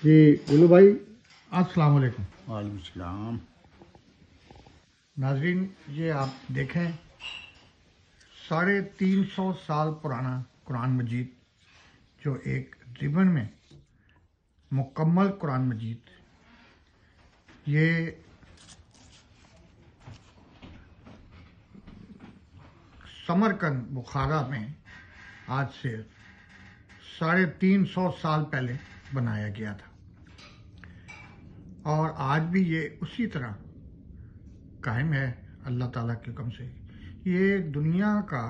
جی گلو بھائی السلام علیکم۔ وعلیکم السلام۔ ناظرین یہ آپ دیکھیں 350 سال پرانا قرآن مجید جو ایک ریبن میں مکمل قرآن مجید یہ سمرقند بخارا میں آج سے 350 سال پہلے بنایا گیا تھا اور آج بھی یہ اسی طرح قائم ہے اللہ تعالیٰ کے حکم سے۔ یہ دنیا کا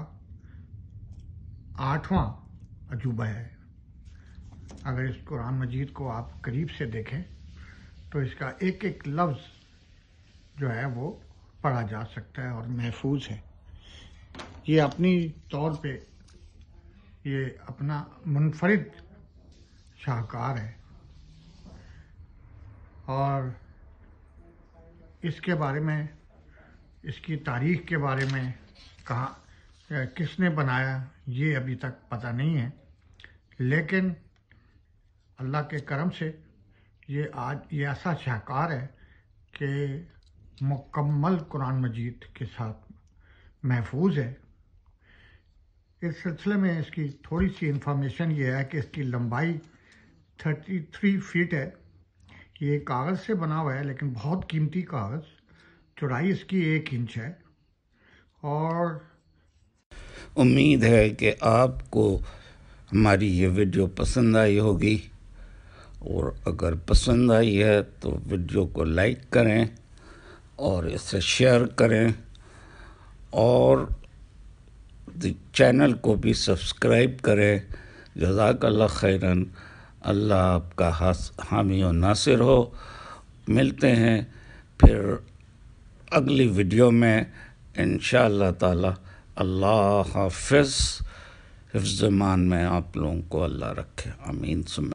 8واں عجوبہ ہے۔ اگر اس قرآن مجید کو آپ قریب سے دیکھیں تو اس کا ایک ایک لفظ جو ہے وہ پڑھا جا سکتا ہے اور محفوظ ہے۔ یہ اپنی طور پہ یہ اپنا منفرد شاہکار ہے اور اس کے بارے میں، اس کی تاریخ کے بارے میں کہاں کس نے بنایا یہ ابھی تک پتہ نہیں ہے، لیکن اللہ کے کرم سے یہ آج یہ ایسا شاہکار ہے کہ مکمل قرآن مجید کے ساتھ محفوظ ہے۔ اس سلسلے میں اس کی تھوڑی سی انفارمیشن یہ ہے کہ اس کی لمبائی 33 فیٹ ہے۔ یہ کاغذ سے بنا ہوا ہے لیکن بہت قیمتی کاغذ۔ چوڑائی اس کی 1 انچ ہے اور امید ہے کہ آپ کو ہماری یہ ویڈیو پسند آئی ہوگی، اور اگر پسند آئی ہے تو ویڈیو کو لائک کریں اور اسے شیئر کریں اور چینل کو بھی سبسکرائب کریں۔ جزاک اللہ خیراً۔ اللہ آپ کا حامی و ناصر ہو۔ ملتے ہیں پھر اگلی ویڈیو میں انشاءاللہ تعالی۔ اللہ حافظ۔ حفظ ایمان میں آپ لوگوں کو اللہ رکھے، آمین۔